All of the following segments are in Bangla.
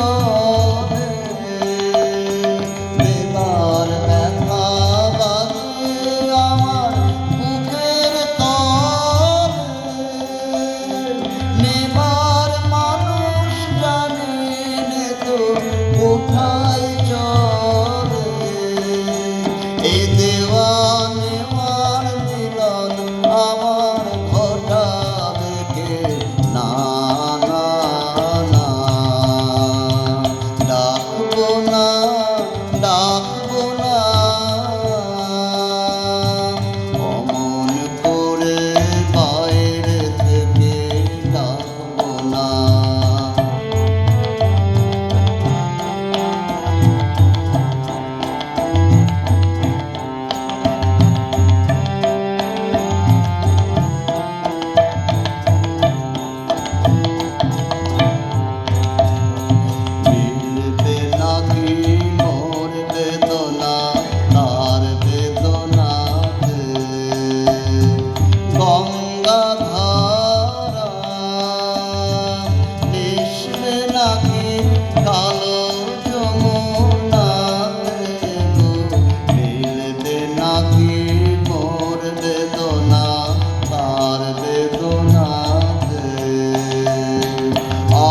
চলে বেবার ব্যথা বাজে আমার বুকের তলে নেবার মানুষ জানে নে তো কোথায় চলে এ দেওয়া নেওয়ার মিলন আমার ঘটাবে কে না না না ডাকবো না ডাকবো না অমন করে বাইরে থেকে ডাকবো না কালো যমুনাতে গো মিলবে নাকি মোর বেদনা তার বেদনাতে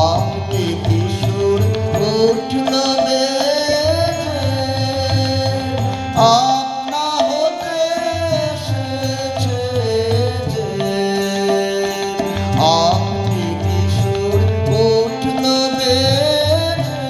আপনি কিশোর উঠল বেজে আপনা হতে এসেছে যে আপনি কিশোর উঠল বেজে